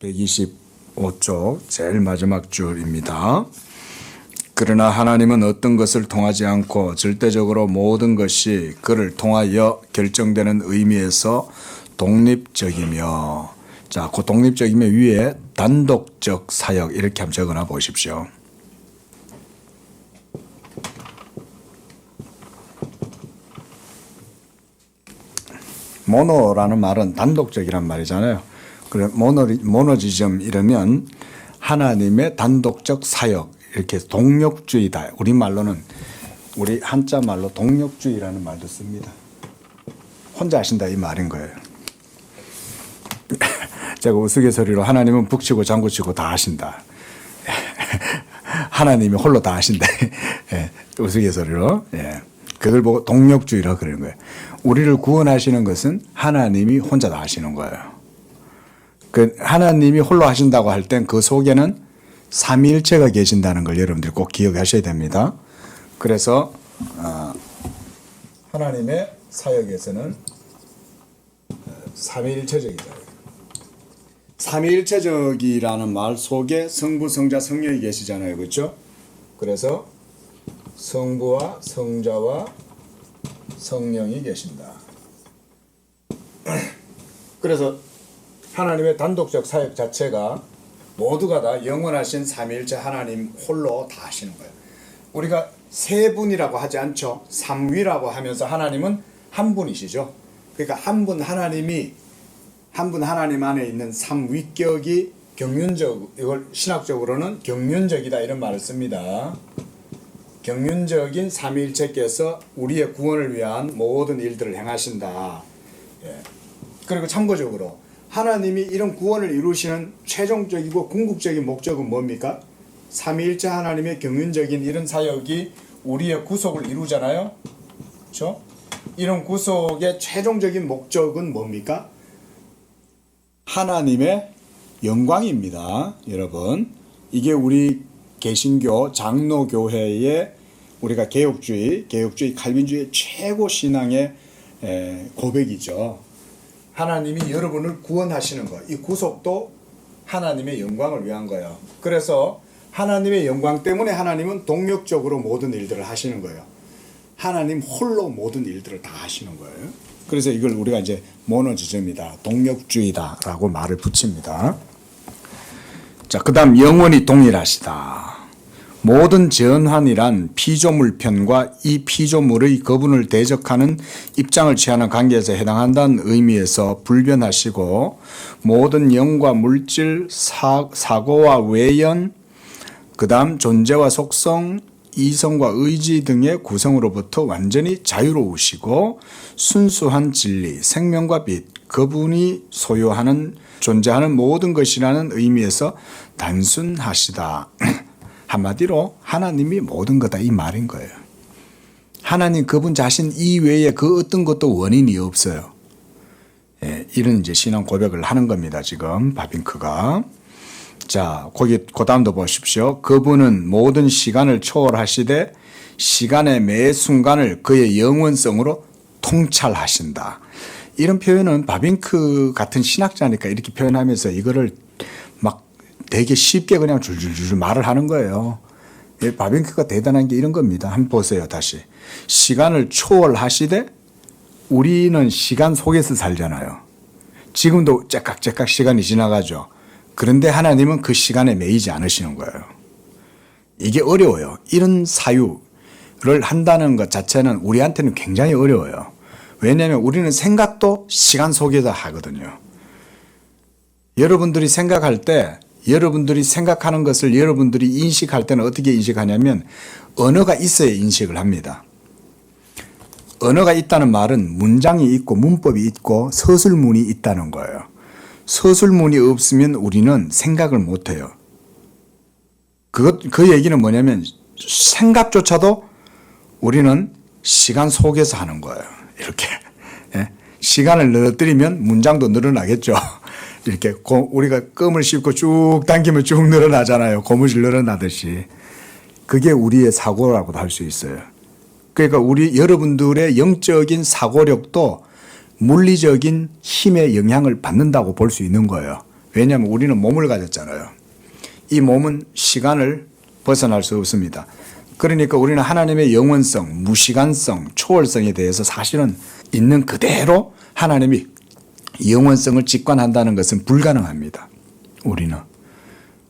125쪽 제일 마지막 줄입니다. 그러나 하나님은 어떤 것을 통하지 않고 절대적으로 모든 것이 그를 통하여 결정되는 의미에서 독립적이며, 자, 그 독립적이며 위에 단독적 사역 이렇게 한번 적어놔 보십시오. 모노라는 말은 단독적이란 말이잖아요. 그래 모노지즘 이러면 하나님의 단독적 사역, 이렇게 동력주의다. 우리 한자 말로 동력주의라는 말도 씁니다. 혼자 하신다 이 말인 거예요. 제가 우스갯소리로 하나님은 북치고 장구치고 다 하신다. 하나님이 홀로 다 하신다. 우스갯소리로. 그걸 보고 동력주의라고 그러는 거예요. 우리를 구원하시는 것은 하나님이 혼자 다 하시는 거예요. 그 하나님이 홀로 하신다고 할 땐 그 속에는 삼위일체가 계신다는 걸 여러분들이 꼭 기억하셔야 됩니다. 그래서 하나님의 사역에서는 삼위일체적이다. 삼위일체적이라는 말 속에 성부, 성자, 성령이 계시잖아요. 그렇죠? 그래서 성부와 성자와 성령이 계신다. 그래서 하나님의 단독적 사역 자체가 모두가 다 영원하신 삼위일체 하나님 홀로 다 하시는 거예요. 우리가 세 분이라고 하지 않죠. 삼위라고 하면서 하나님은 한 분이시죠. 그러니까 한 분 하나님 안에 있는 삼위격이 이걸 신학적으로는 경륜적이다 이런 말을 씁니다. 경륜적인 삼위일체께서 우리의 구원을 위한 모든 일들을 행하신다. 그리고 참고적으로 하나님이 이런 구원을 이루시는 최종적이고 궁극적인 목적은 뭡니까? 삼위일체 하나님의 경륜적인 이런 사역이 우리의 구속을 이루잖아요. 그렇죠? 이런 구속의 최종적인 목적은 뭡니까? 하나님의 영광입니다. 여러분, 이게 우리 개신교 장로교회의 우리가 개혁주의 칼빈주의 최고 신앙의 고백이죠. 하나님이 여러분을 구원하시는 것, 이 구속도 하나님의 영광을 위한 거예요. 그래서 하나님의 영광 때문에 하나님은 동력적으로 모든 일들을 하시는 거예요. 하나님 홀로 모든 일들을 다 하시는 거예요. 그래서 이걸 우리가 이제 모노지즘이다, 동력주의다라고 말을 붙입니다. 자, 그 다음 영원히 동일하시다. 모든 전환이란 피조물편과 이 피조물의 거분을 대적하는 입장을 취하는 관계에서 해당한다는 의미에서 불변하시고, 모든 영과 물질, 사고와 외연, 그 다음 존재와 속성, 이성과 의지 등의 구성으로부터 완전히 자유로우시고, 순수한 진리, 생명과 빛, 그분이 소유하는 존재하는 모든 것이라는 의미에서 단순하시다. 한마디로 하나님이 모든 거다 이 말인 거예요. 하나님 그분 자신 이외에 그 어떤 것도 원인이 없어요. 이런 이제 신앙 고백을 하는 겁니다. 지금 바빙크가. 자, 그 다음도 보십시오. 그분은 모든 시간을 초월하시되 시간의 매 순간을 그의 영원성으로 통찰하신다. 이런 표현은 바빙크 같은 신학자니까 이렇게 표현하면서 이거를 막 되게 쉽게 그냥 줄줄줄 말을 하는 거예요. 바빙크가 대단한 게 이런 겁니다. 한번 보세요. 다시. 시간을 초월하시되 우리는 시간 속에서 살잖아요. 지금도 째깍째깍 시간이 지나가죠. 그런데 하나님은 그 시간에 매이지 않으시는 거예요. 이게 어려워요. 이런 사유를 한다는 것 자체는 우리한테는 굉장히 어려워요. 왜냐하면 우리는 생각도 시간 속에서 하거든요. 여러분들이 생각할 때 여러분들이 생각하는 것을 여러분들이 인식할 때는 어떻게 인식하냐면 언어가 있어야 인식을 합니다. 언어가 있다는 말은 문장이 있고 문법이 있고 서술문이 있다는 거예요. 서술문이 없으면 우리는 생각을 못해요. 그 얘기는 뭐냐면 생각조차도 우리는 시간 속에서 하는 거예요. 이렇게. 시간을 늘어뜨리면 문장도 늘어나겠죠. 이렇게 우리가 껌을 씹고 쭉 당기면 쭉 늘어나잖아요. 고무줄 늘어나듯이. 그게 우리의 사고라고도 할 수 있어요. 그러니까 여러분들의 영적인 사고력도 물리적인 힘의 영향을 받는다고 볼 수 있는 거예요. 왜냐하면 우리는 몸을 가졌잖아요. 이 몸은 시간을 벗어날 수 없습니다. 그러니까 우리는 하나님의 영원성, 무시간성, 초월성에 대해서 사실은 있는 그대로 하나님이 영원성을 직관한다는 것은 불가능합니다.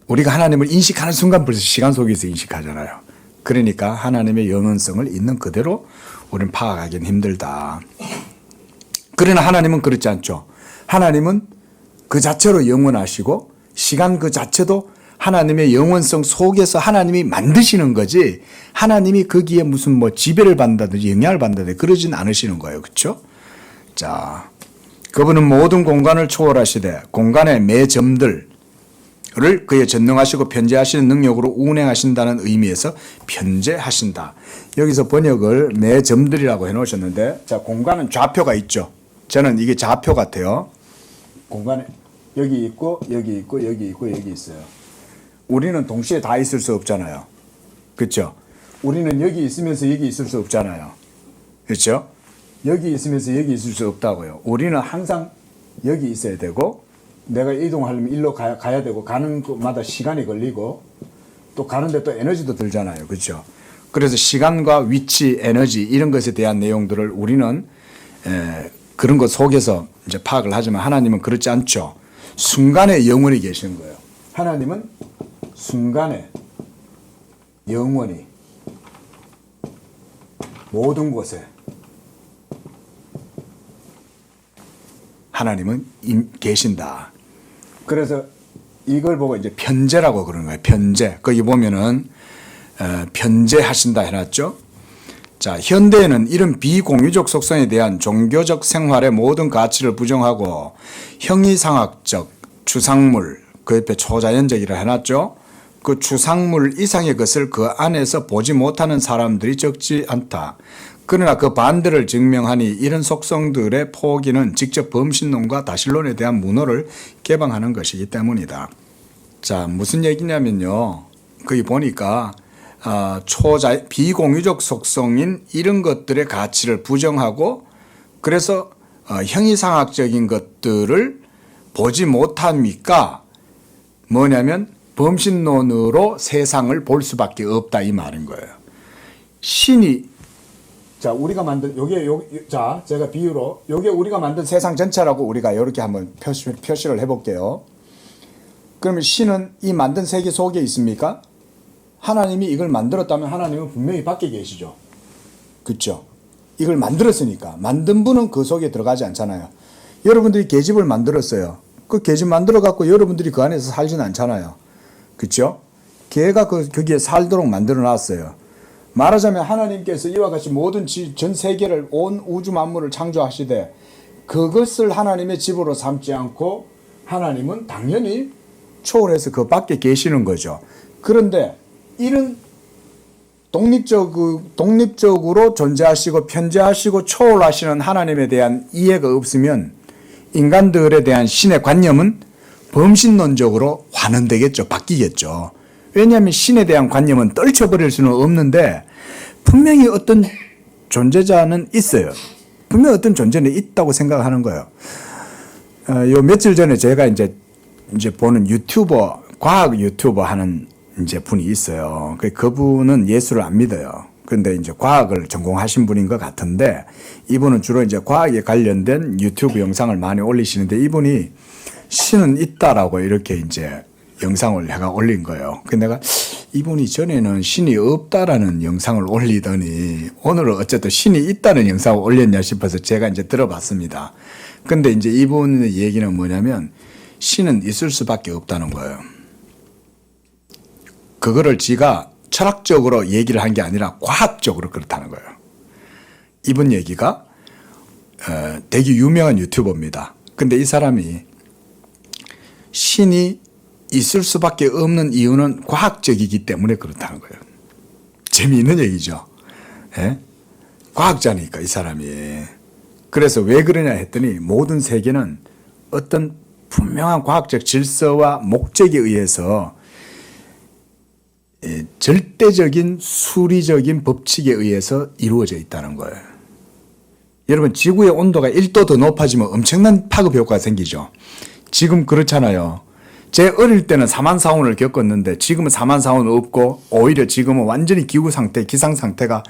우리가 하나님을 인식하는 순간 벌써 시간 속에서 인식하잖아요. 그러니까 하나님의 영원성을 있는 그대로 우리는 파악하기는 힘들다. 그러나 하나님은 그렇지 않죠. 하나님은 그 자체로 영원하시고 시간 그 자체도 하나님의 영원성 속에서 하나님이 만드시는 거지 하나님이 거기에 무슨 뭐 지배를 받는다든지 영향을 받는다든지 그러진 않으시는 거예요. 그렇죠? 자, 그분은 모든 공간을 초월하시되 공간의 매 점들을 그의 전능하시고 편재하시는 능력으로 운행하신다는 의미에서 편재하신다. 여기서 번역을 매 점들이라고 해놓으셨는데, 자, 공간은 좌표가 있죠. 저는 이게 좌표 같아요. 공간에 여기 있고 여기 있고 여기 있고 여기 있어요. 우리는 동시에 다 있을 수 없잖아요. 그렇죠? 우리는 여기 있으면서 여기 있을 수 없잖아요. 그렇죠? 여기 있으면서 여기 있을 수 없다고요. 우리는 항상 여기 있어야 되고 내가 이동하려면 일로 가야 되고 가는 곳마다 시간이 걸리고 또 가는데 또 에너지도 들잖아요. 그렇죠? 그래서 시간과 위치, 에너지 이런 것에 대한 내용들을 우리는 그런 것 속에서 이제 파악을 하지만 하나님은 그렇지 않죠. 순간에 영원히 계시는 거예요. 하나님은 순간에 영원히 모든 곳에 하나님은 계신다. 그래서 이걸 보고 이제 편재라고 그러는 거예요. 편재. 거기 보면은 편재하신다 해놨죠. 자, 현대에는 이런 비공유적 속성에 대한 종교적 생활의 모든 가치를 부정하고 형이상학적, 추상물, 그 옆에 초자연적이라 해놨죠. 그 추상물 이상의 것을 그 안에서 보지 못하는 사람들이 적지 않다. 그러나 그 반대를 증명하니 이런 속성들의 포기는 직접 범신론과 다신론에 대한 문호를 개방하는 것이기 때문이다. 자, 무슨 얘기냐면요. 거기 보니까 비공유적 속성인 이런 것들의 가치를 부정하고 그래서 형이상학적인 것들을 보지 못합니까? 뭐냐면 범신론으로 세상을 볼 수밖에 없다 이 말인 거예요. 신이 자, 우리가 만든 자, 제가 비유로 요게 우리가 만든 세상 전체라고 우리가 이렇게 한번 표시를 해 볼게요. 그러면 신은 이 만든 세계 속에 있습니까? 하나님이 이걸 만들었다면 하나님은 분명히 밖에 계시죠. 그렇죠? 이걸 만들었으니까 만든 분은 그 속에 들어가지 않잖아요. 여러분들이 계집을 만들었어요. 그 계집 만들어 갖고 여러분들이 그 안에서 살지는 않잖아요. 그렇죠? 걔가 거기에 살도록 만들어 놨어요. 말하자면 하나님께서 이와 같이 모든 전 세계를 온 우주 만물을 창조하시되 그것을 하나님의 집으로 삼지 않고 하나님은 당연히 초월해서 그 밖에 계시는 거죠. 그런데 이런 독립적으로 존재하시고 편재하시고 초월하시는 하나님에 대한 이해가 없으면 인간들에 대한 신의 관념은 범신론적으로 환원되겠죠. 바뀌겠죠. 왜냐하면 신에 대한 관념은 떨쳐버릴 수는 없는데 분명히 어떤 존재자는 있어요. 분명히 어떤 존재는 있다고 생각하는 거예요. 요 며칠 전에 제가 이제 보는 과학 유튜버 하는 이제 분이 있어요. 그분은 예수를 안 믿어요. 그런데 이제 과학을 전공하신 분인 것 같은데 이분은 주로 이제 과학에 관련된 유튜브 영상을 많이 올리시는데 이분이 신은 있다라고 이렇게 이제 영상을 내가 올린 거예요. 근데 내가 이분이 전에는 신이 없다라는 영상을 올리더니 오늘은 어쨌든 신이 있다는 영상을 올렸냐 싶어서 제가 이제 들어봤습니다. 근데 이제 이분의 얘기는 뭐냐면 신은 있을 수밖에 없다는 거예요. 그거를 지가 철학적으로 얘기를 한 게 아니라 과학적으로 그렇다는 거예요. 이분 얘기가 되게 유명한 유튜버입니다. 근데 이 사람이 신이 있을 수밖에 없는 이유는 과학적이기 때문에 그렇다는 거예요. 재미있는 얘기죠. 예? 과학자니까 이 사람이. 그래서 왜 그러냐 했더니 모든 세계는 어떤 분명한 과학적 질서와 목적에 의해서 절대적인 수리적인 법칙에 의해서 이루어져 있다는 거예요. 여러분 지구의 온도가 1도 더 높아지면 엄청난 파급 효과가 생기죠. 지금 그렇잖아요. 제 어릴 때는 사만사원을 겪었는데 지금은 사만사원은 없고 오히려 지금은 완전히 기후 상태, 기상 상태가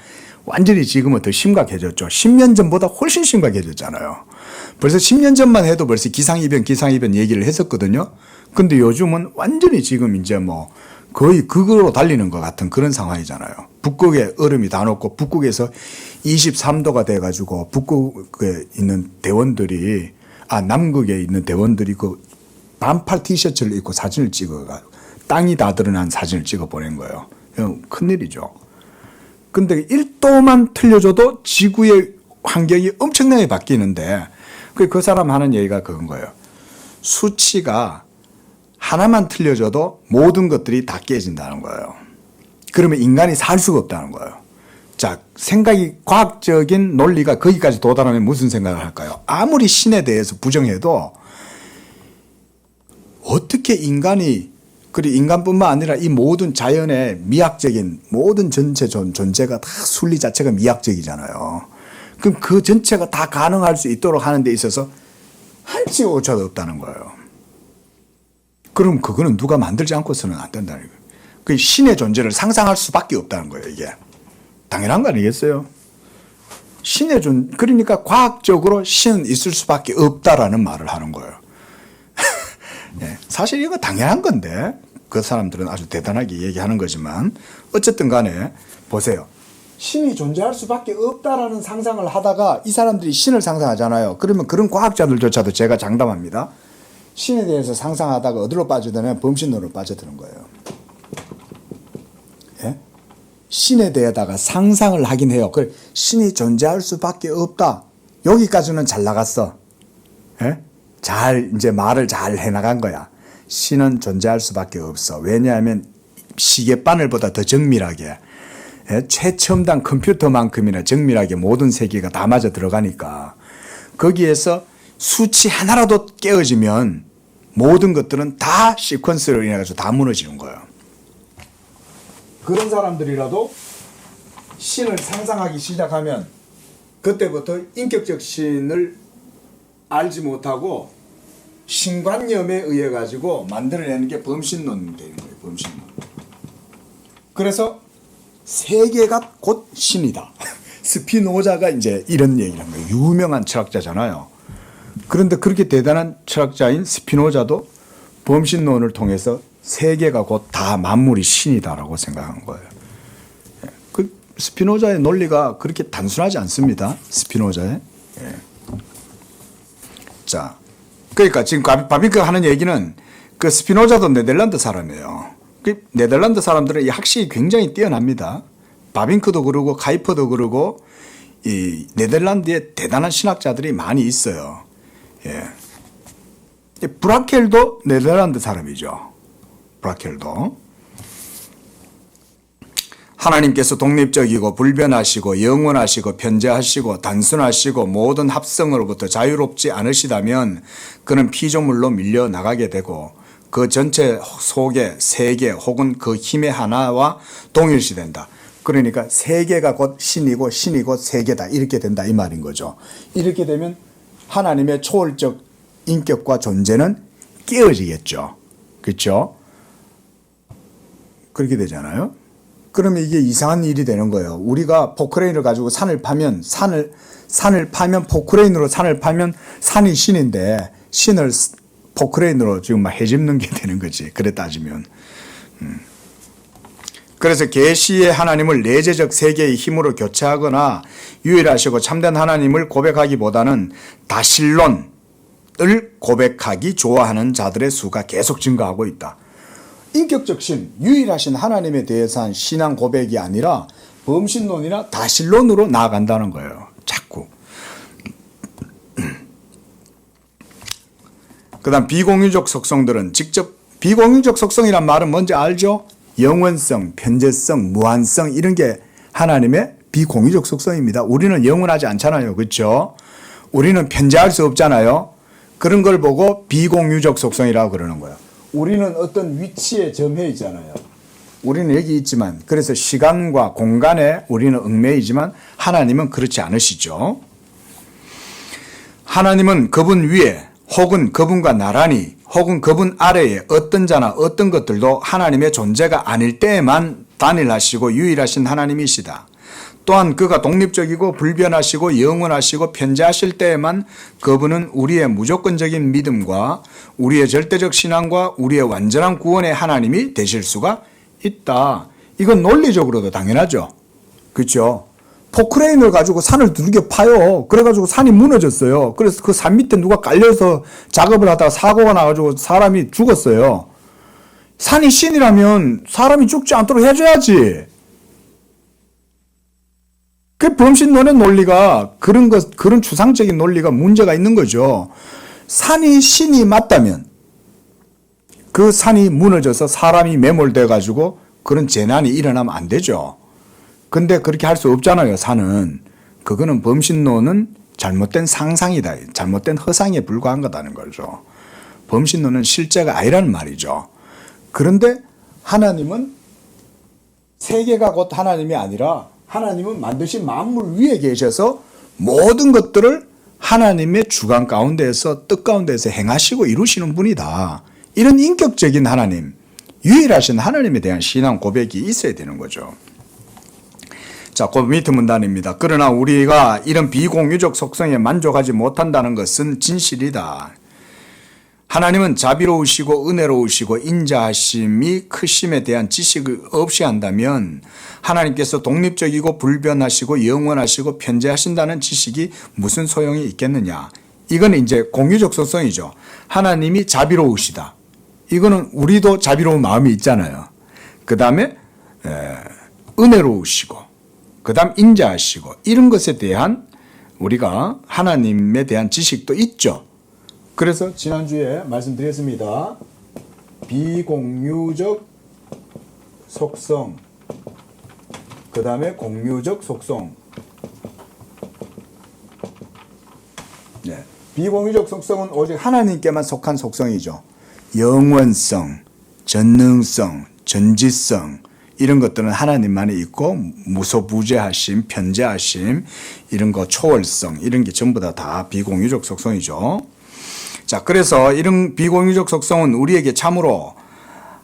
완전히 지금은 더 심각해졌죠. 10년 전보다 훨씬 심각해졌잖아요. 벌써 10년 전만 해도 벌써 기상이변 얘기를 했었거든요. 근데 요즘은 완전히 지금 이제 뭐 거의 그거로 달리는 것 같은 그런 상황이잖아요. 북극에 얼음이 다 녹고 북극에서 23도가 돼가지고 북극에 있는 대원들이 남극에 있는 대원들이 그 반팔 티셔츠를 입고 사진을 찍어가 땅이 다 드러난 사진을 찍어 보낸 거예요. 큰일이죠. 근데 1도만 틀려줘도 지구의 환경이 엄청나게 바뀌는데 그 사람 하는 얘기가 그건 거예요. 수치가 하나만 틀려줘도 모든 것들이 다 깨진다는 거예요. 그러면 인간이 살 수가 없다는 거예요. 자, 과학적인 논리가 거기까지 도달하면 무슨 생각을 할까요? 아무리 신에 대해서 부정해도 어떻게 그리고 인간뿐만 아니라 이 모든 자연의 미학적인 모든 전체 존재가 다 순리 자체가 미학적이잖아요. 그럼 그 전체가 다 가능할 수 있도록 하는 데 있어서 한치 오차도 없다는 거예요. 그럼 그거는 누가 만들지 않고서는 안 된다는 거예요. 그 신의 존재를 상상할 수밖에 없다는 거예요, 이게. 당연한 거 아니겠어요? 그러니까 과학적으로 신은 있을 수밖에 없다라는 말을 하는 거예요. 네, 사실 이거 당연한 건데 그 사람들은 아주 대단하게 얘기하는 거지만 어쨌든 간에 보세요. 신이 존재할 수밖에 없다라는 상상을 하다가 이 사람들이 신을 상상하잖아요. 그러면 그런 과학자들조차도 제가 장담합니다. 신에 대해서 상상하다가 어디로 빠져드냐면 범신론으로 빠져드는 거예요. 예? 신에 대해다가 상상을 하긴 해요. 신이 존재할 수밖에 없다. 여기까지는 잘 나갔어. 예? 이제 말을 잘 해나간 거야. 신은 존재할 수밖에 없어. 왜냐하면 시계바늘보다 더 정밀하게, 최첨단 컴퓨터만큼이나 정밀하게 모든 세계가 다 맞아 들어가니까 거기에서 수치 하나라도 깨어지면 모든 것들은 다 시퀀스로 인해 가지고 다 무너지는 거예요. 그런 사람들이라도 신을 상상하기 시작하면 그때부터 인격적 신을 알지 못하고 신관념에 의해 가지고 만들어내는 게 범신론이 되는 거예요. 범신론. 그래서 세계가 곧 신이다. 스피노자가 이제 이런 얘기를 한 거예요. 유명한 철학자잖아요. 그런데 그렇게 대단한 철학자인 스피노자도 범신론을 통해서 세계가 곧 다 만물이 신이다라고 생각한 거예요. 그 스피노자의 논리가 그렇게 단순하지 않습니다. 스피노자의. 자, 그러니까 지금 바빙크가 하는 얘기는 그 스피노자도 네덜란드 사람이에요. 그 네덜란드 사람들은 이 학식이 굉장히 뛰어납니다. 바빙크도 그러고 카이퍼도 그러고 이 네덜란드에 대단한 신학자들이 많이 있어요. 예. 브라켈도 네덜란드 사람이죠. 브라켈도. 하나님께서 독립적이고 불변하시고 영원하시고 편재하시고 단순하시고 모든 합성으로부터 자유롭지 않으시다면 그는 피조물로 밀려나가게 되고 그 전체 속에 세계 혹은 그 힘의 하나와 동일시된다. 그러니까 세계가 곧 신이고 신이 곧 세계다. 이렇게 된다 이 말인 거죠. 이렇게 되면 하나님의 초월적 인격과 존재는 깨어지겠죠. 그렇죠? 그렇게 되잖아요. 그러면 이게 이상한 일이 되는 거예요. 우리가 포크레인을 가지고 산을 파면 포크레인으로 산을 파면 산이 신인데 신을 포크레인으로 지금 막 해집는 게 되는 거지. 그래 따지면. 그래서 계시의 하나님을 내재적 세계의 힘으로 교체하거나 유일하시고 참된 하나님을 고백하기보다는 다신론을 고백하기 좋아하는 자들의 수가 계속 증가하고 있다. 인격적 신, 유일하신 하나님에 대해서 한 신앙 고백이 아니라 범신론이나 다신론으로 나아간다는 거예요. 자꾸. 그 다음 비공유적 속성들은 직접 비공유적 속성이란 말은 뭔지 알죠? 영원성, 편재성, 무한성 이런 게 하나님의 비공유적 속성입니다. 우리는 영원하지 않잖아요. 그렇죠? 우리는 편재할 수 없잖아요. 그런 걸 보고 비공유적 속성이라고 그러는 거예요. 우리는 어떤 위치에 점해 있잖아요. 우리는 여기 있지만 그래서 시간과 공간에 우리는 얽매이지만 하나님은 그렇지 않으시죠. 하나님은 그분 위에 혹은 그분과 나란히 혹은 그분 아래에 어떤 자나 어떤 것들도 하나님의 존재가 아닐 때에만 단일하시고 유일하신 하나님이시다. 또한 그가 독립적이고 불변하시고 영원하시고 편재하실 때에만 그분은 우리의 무조건적인 믿음과 우리의 절대적 신앙과 우리의 완전한 구원의 하나님이 되실 수가 있다. 이건 논리적으로도 당연하죠. 그렇죠? 포크레인을 가지고 산을 두들겨 파요. 그래가지고 산이 무너졌어요. 그래서 그 산 밑에 누가 깔려서 작업을 하다가 사고가 나가지고 사람이 죽었어요. 산이 신이라면 사람이 죽지 않도록 해줘야지. 그 범신론의 논리가 그런 추상적인 논리가 문제가 있는 거죠. 산이 신이 맞다면 그 산이 무너져서 사람이 매몰돼 가지고 그런 재난이 일어나면 안 되죠. 근데 그렇게 할 수 없잖아요, 산은. 그거는 범신론은 잘못된 상상이다. 잘못된 허상에 불과한 거다는 거죠. 범신론은 실제가 아니라는 말이죠. 그런데 하나님은 세계가 곧 하나님이 아니라 하나님은 만드신 만물 위에 계셔서 모든 것들을 하나님의 주관 가운데에서 뜻 가운데에서 행하시고 이루시는 분이다. 이런 인격적인 하나님, 유일하신 하나님에 대한 신앙 고백이 있어야 되는 거죠. 자, 그 밑에 문단입니다. 그러나 우리가 이런 비공유적 속성에 만족하지 못한다는 것은 진실이다. 하나님은 자비로우시고 은혜로우시고 인자하심이 크심에 대한 지식을 없이 한다면 하나님께서 독립적이고 불변하시고 영원하시고 편재하신다는 지식이 무슨 소용이 있겠느냐. 이건 이제 공유적 속성이죠. 하나님이 자비로우시다. 이거는 우리도 자비로운 마음이 있잖아요. 그 다음에 은혜로우시고 그 다음 인자하시고 이런 것에 대한 우리가 하나님에 대한 지식도 있죠. 그래서 지난주에 말씀드렸습니다. 비공유적 속성, 그 다음에 공유적 속성. 네. 비공유적 속성은 오직 하나님께만 속한 속성이죠. 영원성, 전능성, 전지성 이런 것들은 하나님만이 있고 무소부재하심, 편재하심 이런 거 초월성 이런 게 전부 다 비공유적 속성이죠. 자, 그래서 이런 비공유적 속성은 우리에게 참으로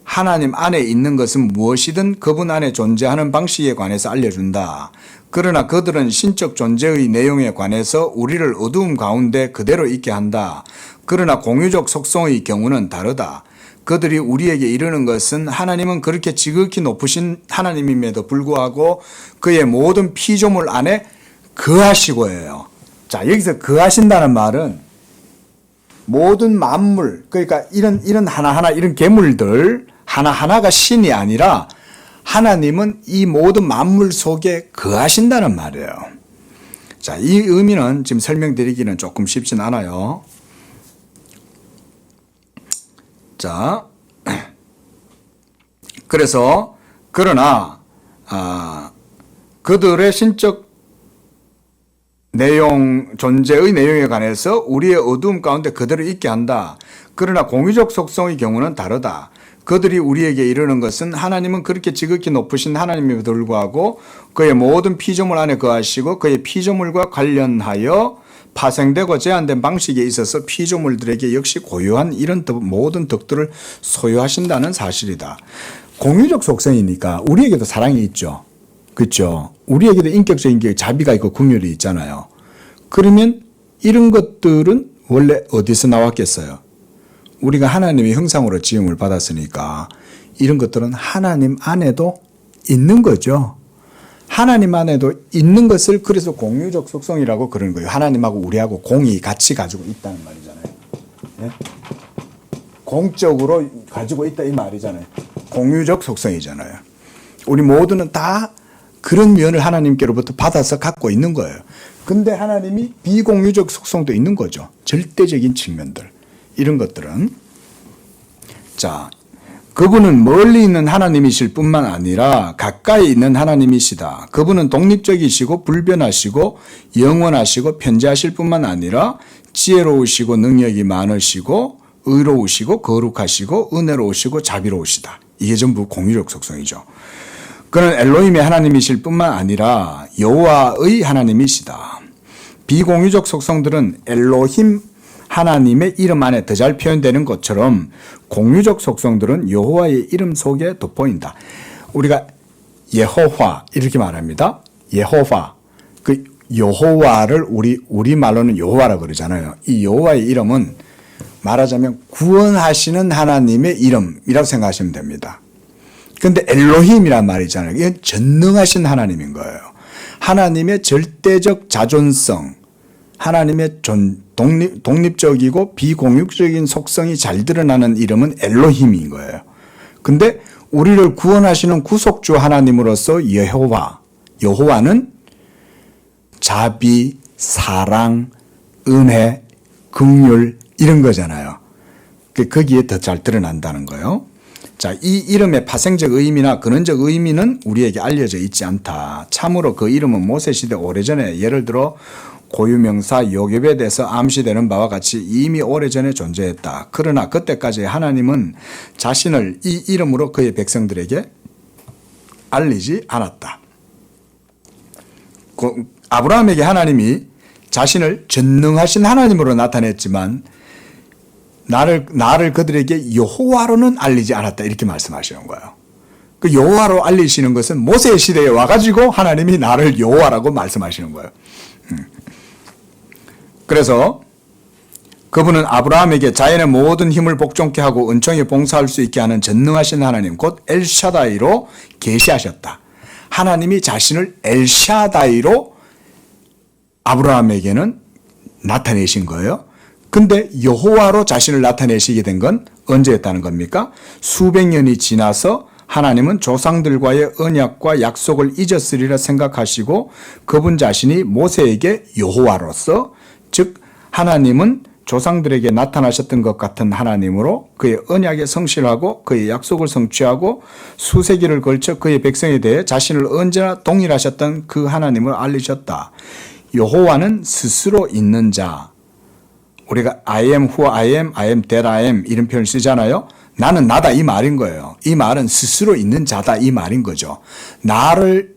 하나님 안에 있는 것은 무엇이든 그분 안에 존재하는 방식에 관해서 알려준다. 그러나 그들은 신적 존재의 내용에 관해서 우리를 어두움 가운데 그대로 있게 한다. 그러나 공유적 속성의 경우는 다르다. 그들이 우리에게 이르는 것은 하나님은 그렇게 지극히 높으신 하나님임에도 불구하고 그의 모든 피조물 안에 거하시고예요. 자, 여기서 거하신다는 말은 모든 만물, 그러니까 이런 하나하나 이런 괴물들 하나하나가 신이 아니라 하나님은 이 모든 만물 속에 거하신다는 말이에요. 자, 이 의미는 지금 설명드리기는 조금 쉽진 않아요. 자, 그래서 그러나 그들의 신적 내용, 존재의 내용에 관해서 우리의 어두움 가운데 그대로 있게 한다. 그러나 공유적 속성의 경우는 다르다. 그들이 우리에게 이르는 것은 하나님은 그렇게 지극히 높으신 하나님임에도 불구하고 그의 모든 피조물 안에 거하시고 그의 피조물과 관련하여 파생되고 제한된 방식에 있어서 피조물들에게 역시 고유한 이런 모든 덕들을 소유하신다는 사실이다. 공유적 속성이니까 우리에게도 사랑이 있죠. 그렇죠? 우리에게도 인격적인 게 자비가 있고 긍휼이 있잖아요. 그러면 이런 것들은 원래 어디서 나왔겠어요? 우리가 하나님의 형상으로 지음을 받았으니까 이런 것들은 하나님 안에도 있는 거죠. 하나님 안에도 있는 것을 그래서 공유적 속성이라고 그러는 거예요. 하나님하고 우리하고 공이 같이 가지고 있다는 말이잖아요. 네? 공적으로 가지고 있다 이 말이잖아요. 공유적 속성이잖아요. 우리 모두는 다 그런 면을 하나님께로부터 받아서 갖고 있는 거예요. 근데 하나님이 비공유적 속성도 있는 거죠. 절대적인 측면들. 이런 것들은. 자, 그분은 멀리 있는 하나님이실 뿐만 아니라 가까이 있는 하나님이시다. 그분은 독립적이시고 불변하시고 영원하시고 편재하실 뿐만 아니라 지혜로우시고 능력이 많으시고 의로우시고 거룩하시고 은혜로우시고 자비로우시다. 이게 전부 공유적 속성이죠. 그는 엘로힘의 하나님이실 뿐만 아니라 여호와의 하나님이시다. 비공유적 속성들은 엘로힘 하나님의 이름 안에 더 잘 표현되는 것처럼 공유적 속성들은 여호와의 이름 속에 돋보인다. 우리가 여호와 이렇게 말합니다. 여호와. 그 여호와를 우리 말로는 여호와라 그러잖아요. 이 여호와의 이름은 말하자면 구원하시는 하나님의 이름이라고 생각하시면 됩니다. 그런데 엘로힘이란 말이 있잖아요. 이건 전능하신 하나님인 거예요. 하나님의 절대적 자존성, 하나님의 독립적이고 비공유적인 속성이 잘 드러나는 이름은 엘로힘인 거예요. 근데 우리를 구원하시는 구속주 하나님으로서 여호와는 자비, 사랑, 은혜, 긍휼 이런 거잖아요. 거기에 더 잘 드러난다는 거예요. 자, 이 이름의 파생적 의미나 근원적 의미는 우리에게 알려져 있지 않다. 참으로 그 이름은 모세시대 오래전에 예를 들어 고유명사 요괴벳에서 암시되는 바와 같이 이미 오래전에 존재했다. 그러나 그때까지 하나님은 자신을 이 이름으로 그의 백성들에게 알리지 않았다. 아브라함에게 하나님이 자신을 전능하신 하나님으로 나타냈지만 나를 그들에게 여호와로는 알리지 않았다. 이렇게 말씀하시는 거예요. 그 여호와로 알리시는 것은 모세 시대에 와가지고 하나님이 나를 여호와라고 말씀하시는 거예요. 그래서 그분은 아브라함에게 자연의 모든 힘을 복종케 하고 은총에 봉사할 수 있게 하는 전능하신 하나님 곧 엘샤다이로 계시하셨다. 하나님이 자신을 엘샤다이로 아브라함에게는 나타내신 거예요. 근데 여호와로 자신을 나타내시게 된 건 언제였다는 겁니까? 수백 년이 지나서 하나님은 조상들과의 언약과 약속을 잊었으리라 생각하시고 그분 자신이 모세에게 여호와로서, 즉 하나님은 조상들에게 나타나셨던 것 같은 하나님으로 그의 언약에 성실하고 그의 약속을 성취하고 수세기를 걸쳐 그의 백성에 대해 자신을 언제나 동일하셨던 그 하나님을 알리셨다. 여호와는 스스로 있는 자. 우리가 I am who I am that I am 이런 표현을 쓰잖아요. 나는 나다 이 말인 거예요. 이 말은 스스로 있는 자다 이 말인 거죠. 나를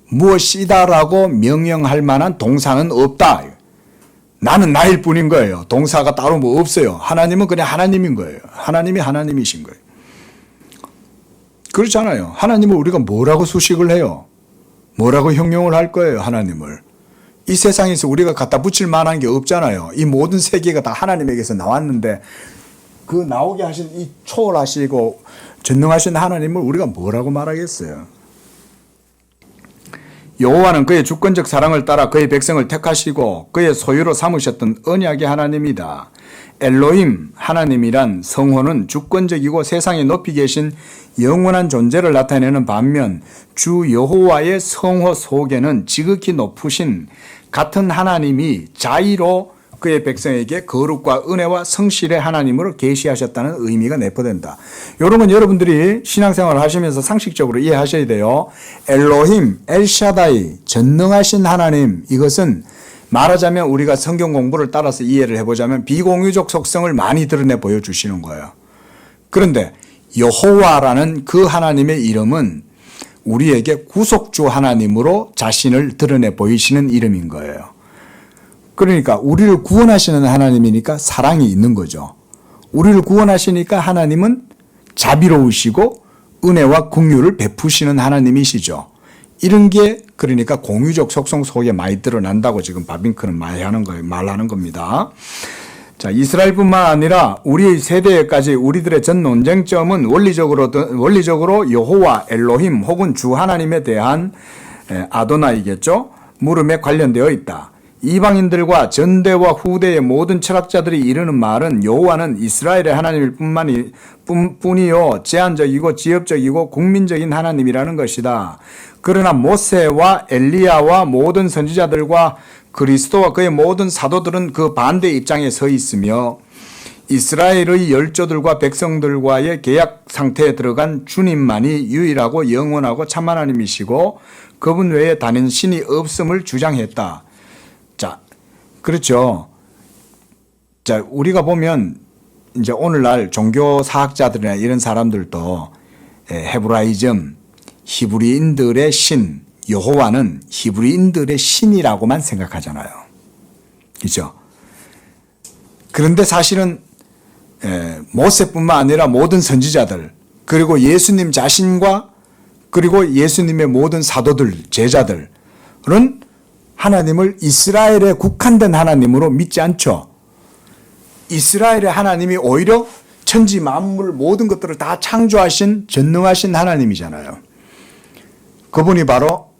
무엇이다라고 명령할 만한 동사는 없다. 나는 나일 뿐인 거예요. 동사가 따로 뭐 없어요. 하나님은 그냥 하나님인 거예요. 하나님이 하나님이신 거예요. 그렇잖아요. 하나님을 우리가 뭐라고 수식을 해요? 뭐라고 형용을 할 거예요, 하나님을? 이 세상에서 우리가 갖다 붙일 만한 게 없잖아요. 이 모든 세계가 다 하나님에게서 나왔는데 그 나오게 하신 이 초월하시고 전능하신 하나님을 우리가 뭐라고 말하겠어요? 여호와는 그의 주권적 사랑을 따라 그의 백성을 택하시고 그의 소유로 삼으셨던 언약의 하나님이다. 엘로힘 하나님이란 성호는 주권적이고 세상에 높이 계신 영원한 존재를 나타내는 반면 주 여호와의 성호 속에는 지극히 높으신 같은 하나님이 자의로 그의 백성에게 거룩과 은혜와 성실의 하나님으로 계시하셨다는 의미가 내포된다. 이런 건 여러분들이 신앙생활을 하시면서 상식적으로 이해하셔야 돼요. 엘로힘, 엘샤다이, 전능하신 하나님, 이것은 말하자면 우리가 성경 공부를 따라서 이해를 해보자면 비공유적 속성을 많이 드러내 보여주시는 거예요. 그런데 여호와라는 그 하나님의 이름은 우리에게 구속주 하나님으로 자신을 드러내 보이시는 이름인 거예요. 그러니까 우리를 구원하시는 하나님이니까 사랑이 있는 거죠. 우리를 구원하시니까 하나님은 자비로우시고 은혜와 긍휼을 베푸시는 하나님이시죠. 이런 게 그러니까 공유적 속성 속에 많이 드러난다고 지금 바빙크는 말하는 겁니다. 자, 이스라엘뿐만 아니라 우리 세대까지 우리들의 전 논쟁점은 원리적으로 여호와, 엘로힘 혹은 주 하나님에 대한 아도나이겠죠. 물음에 관련되어 있다. 이방인들과 전대와 후대의 모든 철학자들이 이르는 말은 여호와는 이스라엘의 하나님일 뿐이요 제한적이고 지역적이고 국민적인 하나님이라는 것이다. 그러나 모세와 엘리야와 모든 선지자들과 그리스도와 그의 모든 사도들은 그 반대 입장에 서 있으며 이스라엘의 열조들과 백성들과의 계약 상태에 들어간 주님만이 유일하고 영원하고 참 하나님이시고 그분 외에 다른 신이 없음을 주장했다. 자, 그렇죠. 자, 우리가 보면 이제 오늘날 종교 사학자들이나 이런 사람들도 헤브라이즘, 히브리인들의 신, 여호와는 히브리인들의 신이라고만 생각하잖아요. 그렇죠? 그런데 사실은 모세뿐만 아니라 모든 선지자들, 그리고 예수님 자신과 그리고 예수님의 모든 사도들, 제자들은 하나님을 이스라엘에 국한된 하나님으로 믿지 않죠. 이스라엘의 하나님이 오히려 천지 만물 모든 것들을 다 창조하신 전능하신 하나님이잖아요. 그분이 바로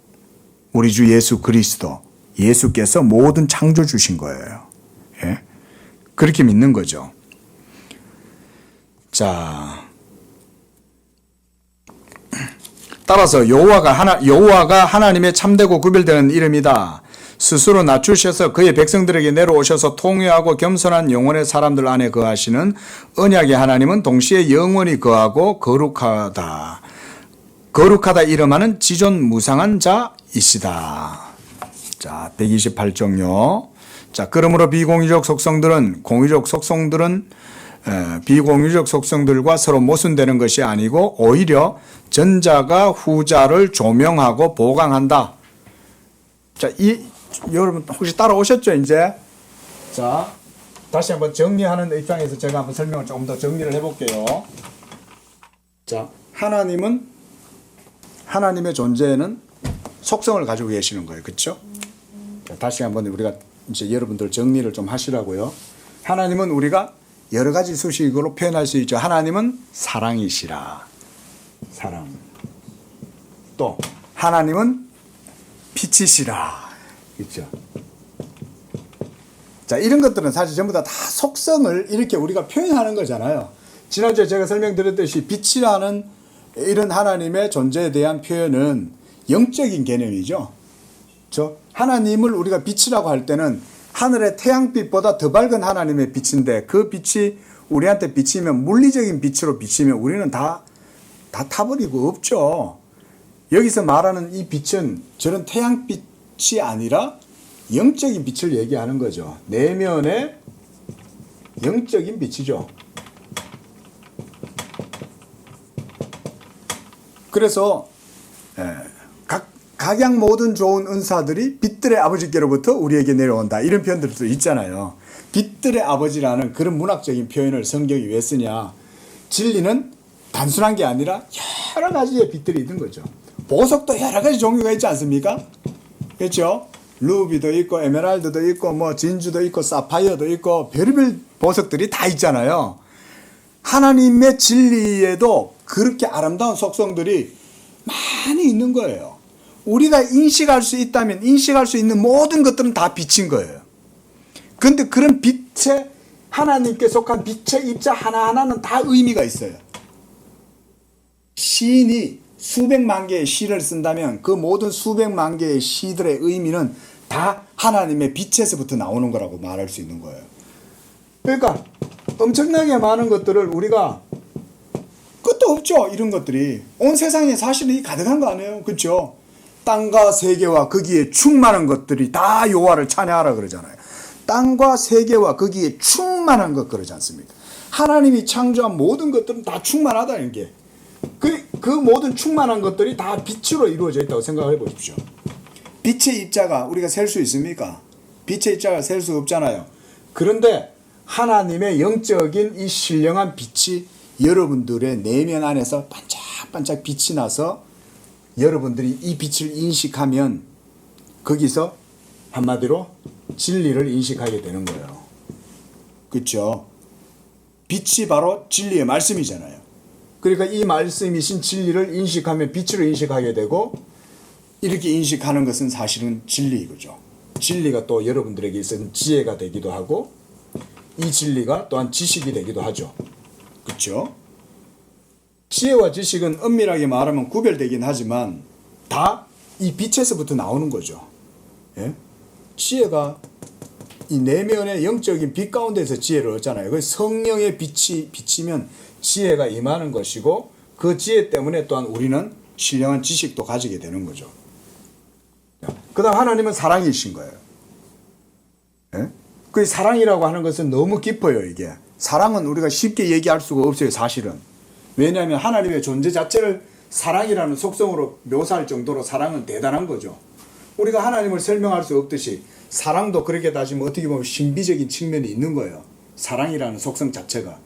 우리 주 예수 그리스도, 예수께서 모든 창조 주신 거예요. 예? 그렇게 믿는 거죠. 자, 따라서 여호와가 하나님의 참되고 구별되는 이름이다. 스스로 낮추셔서 그의 백성들에게 내려오셔서 통회하고 겸손한 영혼의 사람들 안에 거하시는 언약의 하나님은 동시에 영원히 거하고 거룩하다. 거룩하다 이름하는 지존 무상한 자이시다. 자, 128쪽요. 자, 그러므로 비공유적 속성들은 비공유적 속성들과 서로 모순되는 것이 아니고 오히려 전자가 후자를 조명하고 보강한다. 자, 여러분 혹시 따라오셨죠, 이제? 자, 다시 한번 정리하는 입장에서 제가 한번 설명을 조금 더 정리를 해볼게요. 자, 하나님의 존재에는 속성을 가지고 계시는 거예요. 그렇죠? 다시 한번 우리가 이제 여러분들 정리를 좀 하시라고요. 하나님은 우리가 여러 가지 수식으로 표현할 수 있죠. 하나님은 사랑이시라. 사랑. 또 하나님은 빛이시라. 있죠. 자, 이런 것들은 사실 전부 다 속성을 이렇게 우리가 표현하는 거잖아요. 지난주에 제가 설명드렸듯이 빛이라는 이런 하나님의 존재에 대한 표현은 영적인 개념이죠. 하나님을 우리가 빛이라고 할 때는 하늘의 태양빛보다 더 밝은 하나님의 빛인데 그 빛이 우리한테 비치면 물리적인 빛으로 비치면 우리는 다 타버리고 없죠. 여기서 말하는 이 빛은 저런 태양빛이 아니라 영적인 빛을 얘기하는 거죠. 내면의 영적인 빛이죠. 그래서 각양 모든 좋은 은사들이 빛들의 아버지께로부터 우리에게 내려온다. 이런 표현들도 있잖아요. 빛들의 아버지라는 그런 문학적인 표현을 성경이 왜 쓰냐. 진리는 단순한 게 아니라 여러 가지의 빛들이 있는 거죠. 보석도 여러 가지 종류가 있지 않습니까? 그렇죠? 루비도 있고 에메랄드도 있고 뭐 진주도 있고 사파이어도 있고 별의별 보석들이 다 있잖아요. 하나님의 진리에도 그렇게 아름다운 속성들이 많이 있는 거예요. 우리가 인식할 수 있다면 인식할 수 있는 모든 것들은 다 빛인 거예요. 그런데 그런 빛에 하나님께 속한 빛의 입자 하나하나는 다 의미가 있어요. 시인이 수백만 개의 시를 쓴다면 그 모든 수백만 개의 시들의 의미는 다 하나님의 빛에서부터 나오는 거라고 말할 수 있는 거예요. 그러니까 엄청나게 많은 것들을 우리가 끝도 없죠. 이런 것들이 온 세상에 사실이 가득한 거 아니에요. 그렇죠? 땅과 세계와 거기에 충만한 것들이 다 여호와를 찬양하라 그러잖아요. 땅과 세계와 거기에 충만한 것 그러지 않습니까? 하나님이 창조한 모든 것들은 다 충만하다는 게 그 모든 충만한 것들이 다 빛으로 이루어져 있다고 생각을 해보십시오. 빛의 입자가 우리가 셀 수 있습니까? 빛의 입자가 셀 수 없잖아요. 그런데 하나님의 영적인 이 신령한 빛이 여러분들의 내면 안에서 반짝반짝 빛이 나서 여러분들이 이 빛을 인식하면 거기서 한마디로 진리를 인식하게 되는 거예요. 그렇죠? 빛이 바로 진리의 말씀이잖아요. 그러니까 이 말씀이신 진리를 인식하면 빛으로 인식하게 되고 이렇게 인식하는 것은 사실은 진리이죠. 진리가 또 여러분들에게 있어서는 지혜가 되기도 하고 이 진리가 또한 지식이 되기도 하죠. 그렇죠? 지혜와 지식은 엄밀하게 말하면 구별되긴 하지만 다 이 빛에서부터 나오는 거죠. 예? 지혜가 이 내면의 영적인 빛 가운데서 지혜를 얻잖아요. 그 성령의 빛이 비치면 지혜가 임하는 것이고 그 지혜 때문에 또한 우리는 신령한 지식도 가지게 되는 거죠. 그 다음 하나님은 사랑이신 거예요. 예? 그 사랑이라고 하는 것은 너무 깊어요. 이게 사랑은 우리가 쉽게 얘기할 수가 없어요. 사실은. 왜냐하면 하나님의 존재 자체를 사랑이라는 속성으로 묘사할 정도로 사랑은 대단한 거죠. 우리가 하나님을 설명할 수 없듯이 사랑도 그렇게 따지면 어떻게 보면 신비적인 측면이 있는 거예요. 사랑이라는 속성 자체가.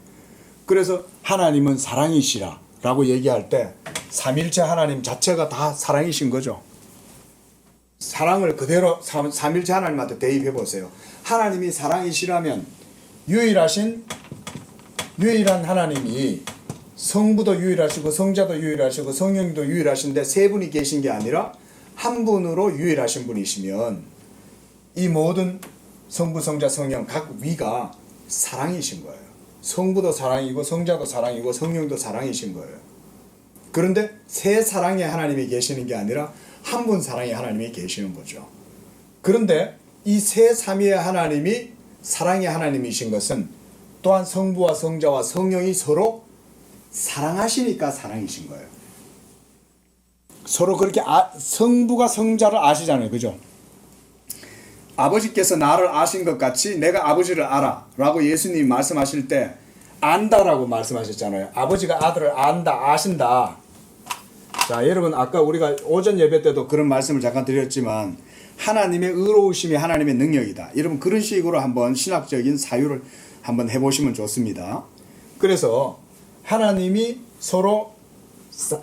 그래서 하나님은 사랑이시라 라고 얘기할 때 삼일체 하나님 자체가 다 사랑이신 거죠. 사랑을 그대로 삼일체 하나님한테 대입해 보세요. 하나님이 사랑이시라면 유일한 하나님이 성부도 유일하시고 성자도 유일하시고 성령도 유일하신데 세 분이 계신 게 아니라 한 분으로 유일하신 분이시면 이 모든 성부, 성자, 성령 각 위가 사랑이신 거예요. 성부도 사랑이고 성자도 사랑이고 성령도 사랑이신 거예요. 그런데 세 사랑의 하나님이 계시는 게 아니라 한 분 사랑의 하나님이 계시는 거죠. 그런데 이 세 삼위의 하나님이 사랑의 하나님이신 것은 또한 성부와 성자와 성령이 서로 사랑하시니까 사랑이신 거예요. 서로 그렇게 성부가 성자를 아시잖아요. 그죠? 아버지께서 나를 아신 것 같이 내가 아버지를 알아 라고 예수님이 말씀하실 때 안다라고 말씀하셨잖아요. 아버지가 아들을 안다, 아신다. 자, 여러분 아까 우리가 오전 예배 때도 그런 말씀을 잠깐 드렸지만 하나님의 의로우심이 하나님의 능력이다. 여러분 그런 식으로 한번 신학적인 사유를 한번 해보시면 좋습니다. 그래서 하나님이 서로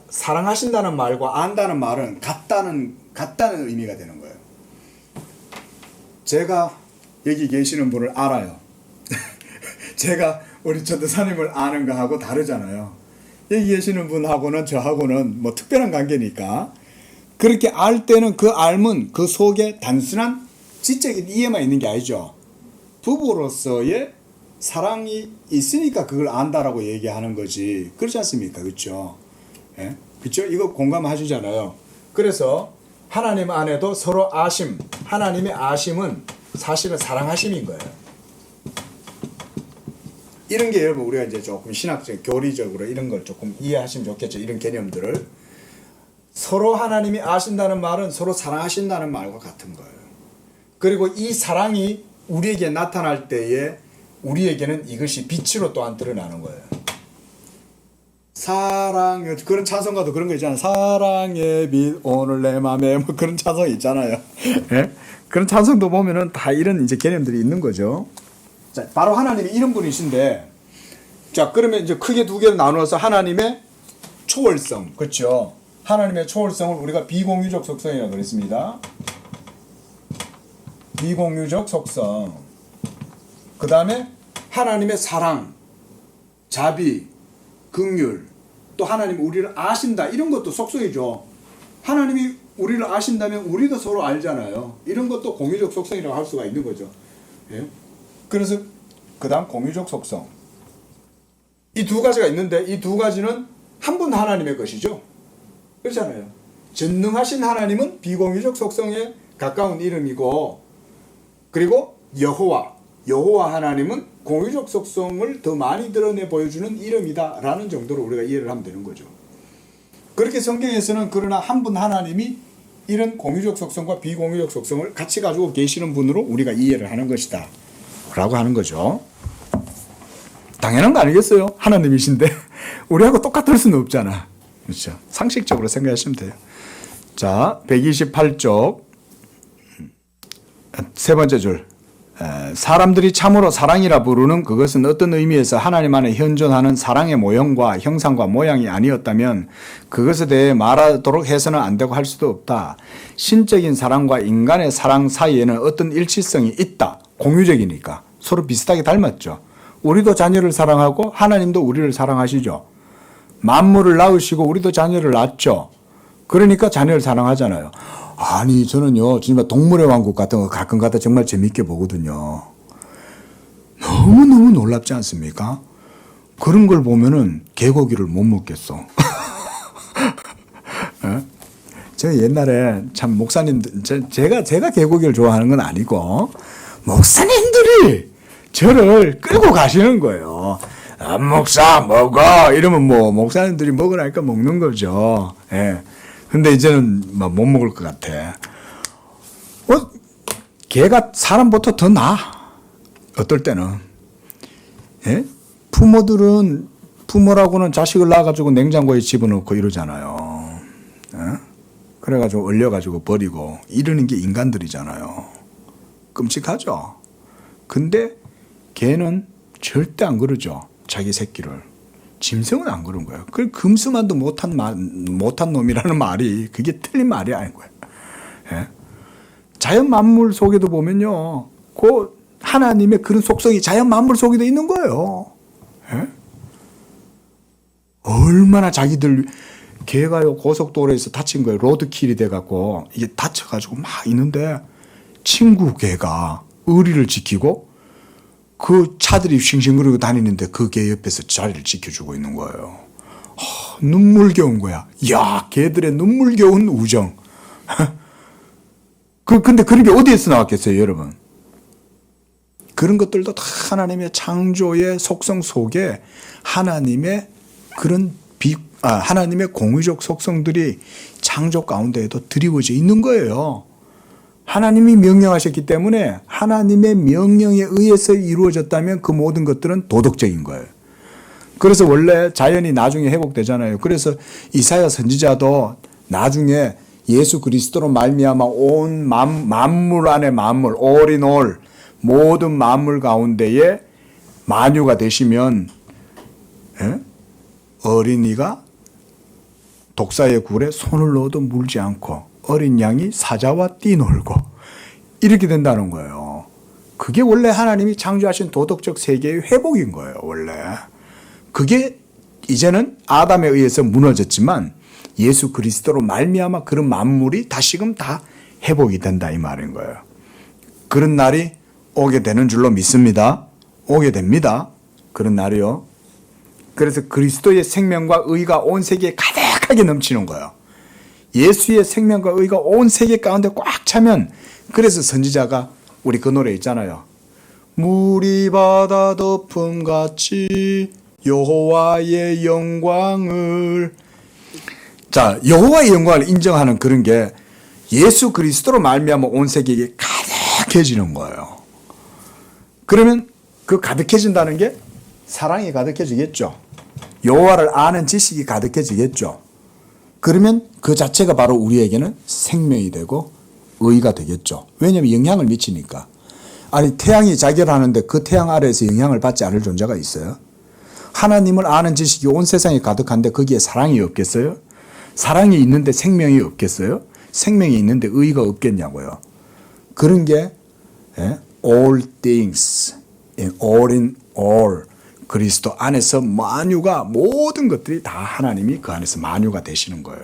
사랑하신다는 말과 안다는 말은 같다는 의미가 되는 거예요. 제가 여기 계시는 분을 알아요. 제가 우리 전도사님을 아는 거하고 다르잖아요. 여기 계시는 분하고는 저하고는 뭐 특별한 관계니까 그렇게 알 때는 그 알문 그 속에 단순한 지적인 이해만 있는 게 아니죠. 부부로서의 사랑이 있으니까 그걸 안다라고 얘기하는 거지. 그렇지 않습니까? 그렇죠? 예? 그렇죠? 이거 공감하시잖아요. 그래서 하나님 안에도 서로 아심, 하나님의 아심은 사실은 사랑하심인 거예요. 이런 게 여러분 우리가 이제 조금 신학적, 교리적으로 이런 걸 조금 이해하시면 좋겠죠. 이런 개념들을. 서로 하나님이 아신다는 말은 서로 사랑하신다는 말과 같은 거예요. 그리고 이 사랑이 우리에게 나타날 때에 우리에게는 이것이 빛으로 또한 드러나는 거예요. 사랑, 그런 찬송가도 그런 거 있잖아요. 사랑의 빛 오늘 내 맘에 뭐 그런 찬송 있잖아요. 예? 그런 찬송도 보면은 다 이런 이제 개념들이 있는 거죠. 자, 바로 하나님이 이런 분이신데, 자, 그러면 이제 크게 두 개로 나누어서 하나님의 초월성, 그렇죠? 하나님의 초월성을 우리가 비공유적 속성이라고 그랬습니다. 비공유적 속성. 그 다음에 하나님의 사랑, 자비, 긍휼, 또 하나님 우리를 아신다. 이런 것도 속성이죠. 하나님이 우리를 아신다면 우리도 서로 알잖아요. 이런 것도 공유적 속성이라고 할 수가 있는 거죠. 예? 그래서 그 다음 공유적 속성. 이 두 가지가 있는데 이 두 가지는 한 분 하나님의 것이죠. 그렇잖아요. 전능하신 하나님은 비공유적 속성에 가까운 이름이고, 그리고 여호와 하나님은 공유적 속성을 더 많이 드러내 보여주는 이름이다 라는 정도로 우리가 이해를 하면 되는 거죠. 그렇게 성경에서는 그러나 한 분 하나님이 이런 공유적 속성과 비공유적 속성을 같이 가지고 계시는 분으로 우리가 이해를 하는 것이다 라고 하는 거죠. 당연한 거 아니겠어요? 하나님이신데 우리하고 똑같을 수는 없잖아. 그렇죠? 상식적으로 생각하시면 돼요. 자, 128쪽 세 번째 줄. 사람들이 참으로 사랑이라 부르는 그것은 어떤 의미에서 하나님 안에 현존하는 사랑의 모형과 형상과 모양이 아니었다면 그것에 대해 말하도록 해서는 안 되고 할 수도 없다. 신적인 사랑과 인간의 사랑 사이에는 어떤 일치성이 있다. 공유적이니까. 서로 비슷하게 닮았죠. 우리도 자녀를 사랑하고 하나님도 우리를 사랑하시죠. 만물을 낳으시고 우리도 자녀를 낳죠. 그러니까 자녀를 사랑하잖아요. 아니 저는요 정말 동물의 왕국 같은 거 가끔가다 정말 재밌게 보거든요. 너무너무 놀랍지 않습니까? 그런 걸 보면은 개고기를 못 먹겠어. 제가 옛날에 참 목사님들 제가 개고기를 좋아하는 건 아니고 목사님들이 저를 끌고 가시는 거예요. 목사 먹어 이러면 뭐 목사님들이 먹으라니까 먹는 거죠. 예. 근데 이제는 못 먹을 것 같아. 개가 사람보다 더 나아. 어떨 때는. 예? 부모라고는 자식을 낳아가지고 냉장고에 집어넣고 이러잖아요. 예? 그래가지고 얼려가지고 버리고 이러는 게 인간들이잖아요. 끔찍하죠. 근데 개는 절대 안 그러죠. 자기 새끼를. 짐승은 안 그런 거예요. 그 금수만도 못한 놈이라는 말이 그게 틀린 말이 아닌 거예요. 예? 자연 만물 속에도 보면요, 그 하나님의 그런 속성이 자연 만물 속에도 있는 거예요. 예? 얼마나 자기들 개가요 고속도로에서 다친 거예요. 로드킬이 돼갖고 이게 다쳐가지고 막 있는데 친구 개가 의리를 지키고 그 차들이 싱싱거리고 다니는데 그 개 옆에서 자리를 지켜주고 있는 거예요. 눈물겨운 거야. 야, 개들의 눈물겨운 우정. 근데 그런 게 어디에서 나왔겠어요, 여러분? 그런 것들도 다 하나님의 창조의 속성 속에 하나님의 그런 하나님의 공의적 속성들이 창조 가운데에도 드리워져 있는 거예요. 하나님이 명령하셨기 때문에 하나님의 명령에 의해서 이루어졌다면 그 모든 것들은 도덕적인 거예요. 그래서 원래 자연이 나중에 회복되잖아요. 그래서 이사야 선지자도 나중에 예수 그리스도로 말미암아 온 만물 안에 만물, all in all, 모든 만물 가운데에 만유가 되시면 어린이가 독사의 굴에 손을 넣어도 물지 않고 어린 양이 사자와 뛰놀고 이렇게 된다는 거예요. 그게 원래 하나님이 창조하신 도덕적 세계의 회복인 거예요. 원래 그게 이제는 아담에 의해서 무너졌지만 예수 그리스도로 말미암아 그런 만물이 다시금 다 회복이 된다 이 말인 거예요. 그런 날이 오게 되는 줄로 믿습니다. 오게 됩니다. 그런 날이요. 그래서 그리스도의 생명과 의가 온 세계에 가득하게 넘치는 거예요. 예수의 생명과 의가 온 세계 가운데 꽉 차면, 그래서 선지자가 우리 그 노래 있잖아요. 물이 바다 덮음같이 여호와의 영광을. 자, 여호와의 영광을 인정하는 그런 게 예수 그리스도로 말미암아 온 세계에 가득해지는 거예요. 그러면 그 가득해진다는 게 사랑이 가득해지겠죠. 여호와를 아는 지식이 가득해지겠죠. 그러면 그 자체가 바로 우리에게는 생명이 되고 의가 되겠죠. 왜냐하면 영향을 미치니까. 아니, 태양이 자결하는데 그 태양 아래에서 영향을 받지 않을 존재가 있어요? 하나님을 아는 지식이 온 세상에 가득한데 거기에 사랑이 없겠어요? 사랑이 있는데 생명이 없겠어요? 생명이 있는데 의가 없겠냐고요. 그런 게 all things, all in all, 그리스도 안에서 만유가, 모든 것들이 다 하나님이 그 안에서 만유가 되시는 거예요.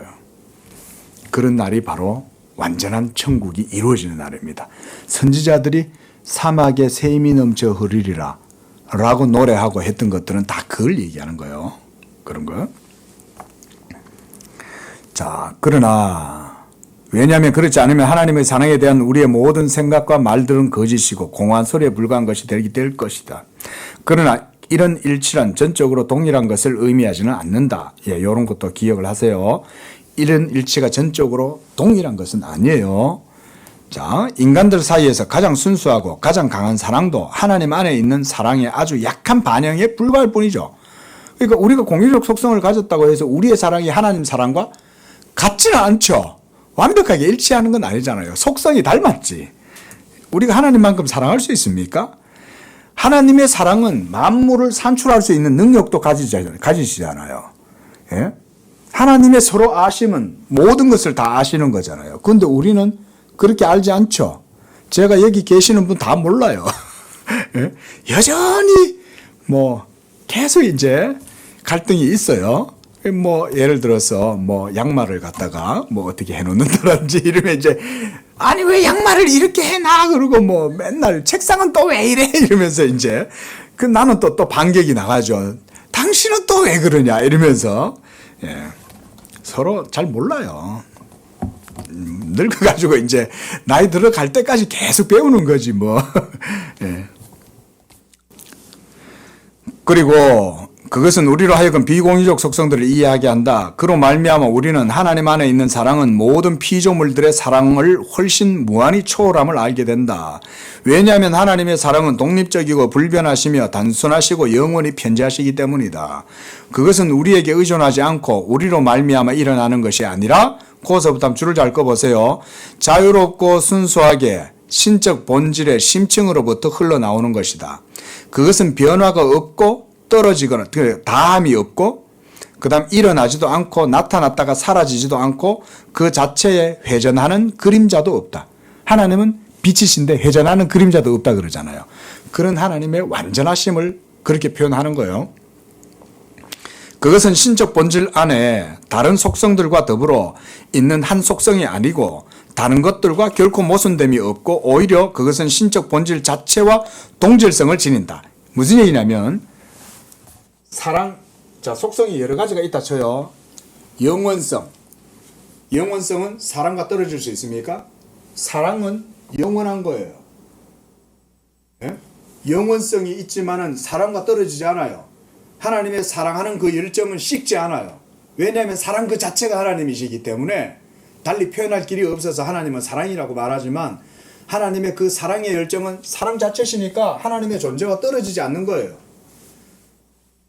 그런 날이 바로 완전한 천국이 이루어지는 날입니다. 선지자들이 사막에 새 힘이 넘쳐 흐르리라 라고 노래하고 했던 것들은 다 그걸 얘기하는 거예요. 그런 거. 자, 그러나 왜냐하면 그렇지 않으면 하나님의 사랑에 대한 우리의 모든 생각과 말들은 거짓이고 공허한 소리에 불과한 것이 될 것이다. 그러나 이런 일치란 전적으로 동일한 것을 의미하지는 않는다. 예, 이런 것도 기억을 하세요. 이런 일치가 전적으로 동일한 것은 아니에요. 자, 인간들 사이에서 가장 순수하고 가장 강한 사랑도 하나님 안에 있는 사랑의 아주 약한 반영에 불과할 뿐이죠. 그러니까 우리가 공유적 속성을 가졌다고 해서 우리의 사랑이 하나님 사랑과 같지는 않죠. 완벽하게 일치하는 건 아니잖아요. 속성이 닮았지. 우리가 하나님만큼 사랑할 수 있습니까? 하나님의 사랑은 만물을 산출할 수 있는 능력도 가지시잖아요. 예? 하나님의 서로 아심은 모든 것을 다 아시는 거잖아요. 그런데 우리는 그렇게 알지 않죠. 제가 여기 계시는 분 다 몰라요. 예? 여전히 계속 이제 갈등이 있어요. 예를 들어서 양말을 갖다가 어떻게 해놓는다든지 이러면 이제 아니 왜 양말을 이렇게 해놔 그러고 맨날 책상은 또 왜 이래 이러면서 이제 나는 또 반격이 나가죠. 당신은 또 왜 그러냐 이러면서 서로 잘 몰라요. 늙어가지고 이제 나이 들어갈 때까지 계속 배우는 거지 예. 그리고 그것은 우리로 하여금 비공유적 속성들을 이해하게 한다. 그로 말미암아 우리는 하나님 안에 있는 사랑은 모든 피조물들의 사랑을 훨씬 무한히 초월함을 알게 된다. 왜냐하면 하나님의 사랑은 독립적이고 불변하시며 단순하시고 영원히 편재하시기 때문이다. 그것은 우리에게 의존하지 않고 우리로 말미암아 일어나는 것이 아니라, 거기서부터 줄을 잘 꺼보세요. 자유롭고 순수하게 신적 본질의 심층으로부터 흘러나오는 것이다. 그것은 변화가 없고 떨어지거나 다함이 없고 그다음 일어나지도 않고 나타났다가 사라지지도 않고 그 자체에 회전하는 그림자도 없다. 하나님은 빛이신데 회전하는 그림자도 없다 그러잖아요. 그런 하나님의 완전하심을 그렇게 표현하는 거예요. 그것은 신적 본질 안에 다른 속성들과 더불어 있는 한 속성이 아니고 다른 것들과 결코 모순됨이 없고 오히려 그것은 신적 본질 자체와 동질성을 지닌다. 무슨 얘기냐면 자, 속성이 여러 가지가 있다 쳐요. 영원성. 영원성은 사랑과 떨어질 수 있습니까? 사랑은 영원한 거예요. 예? 영원성이 있지만은 사랑과 떨어지지 않아요. 하나님의 사랑하는 그 열정은 식지 않아요. 왜냐하면 사랑 그 자체가 하나님이시기 때문에 달리 표현할 길이 없어서 하나님은 사랑이라고 말하지만 하나님의 그 사랑의 열정은 사랑 자체시니까 하나님의 존재와 떨어지지 않는 거예요.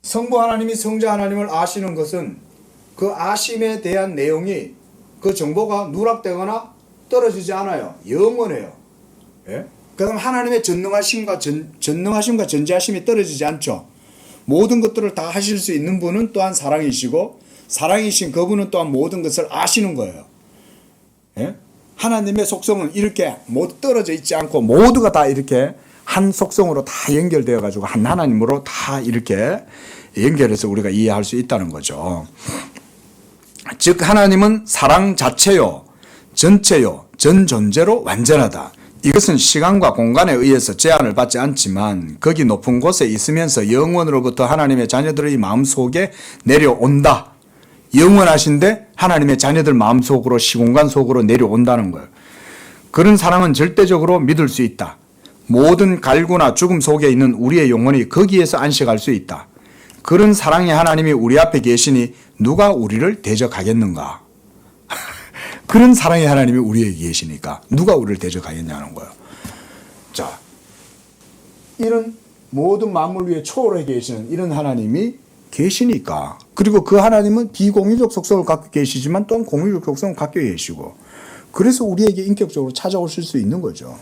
성부 하나님이 성자 하나님을 아시는 것은 그 아심에 대한 내용이 그 정보가 누락되거나 떨어지지 않아요. 영원해요. 예? 그럼 하나님의 전능하심과 전지하심이 떨어지지 않죠. 모든 것들을 다 하실 수 있는 분은 또한 사랑이시고 사랑이신 그분은 또한 모든 것을 아시는 거예요. 예? 하나님의 속성은 이렇게 모두 떨어져 있지 않고 모두가 다 이렇게 한 속성으로 다 연결되어 가지고 한 하나님으로 다 이렇게 연결해서 우리가 이해할 수 있다는 거죠. 즉 하나님은 사랑 자체요, 전체요, 전 존재로 완전하다. 이것은 시간과 공간에 의해서 제한을 받지 않지만 거기 높은 곳에 있으면서 영원으로부터 하나님의 자녀들의 마음속에 내려온다. 영원하신데 하나님의 자녀들 마음속으로 시공간 속으로 내려온다는 거예요. 그런 사랑은 절대적으로 믿을 수 있다. 모든 갈구나 죽음 속에 있는 우리의 영혼이 거기에서 안식할 수 있다. 그런 사랑의 하나님이 우리 앞에 계시니 누가 우리를 대적하겠는가? 그런 사랑의 하나님이 우리에게 계시니까 누가 우리를 대적하겠냐는 거예요. 자, 이런 모든 만물 위에 초월해 계시는 이런 하나님이 계시니까, 그리고 그 하나님은 비공유적 속성을 갖고 계시지만 또한 공유적 속성을 갖고 계시고, 그래서 우리에게 인격적으로 찾아오실 수 있는 거죠.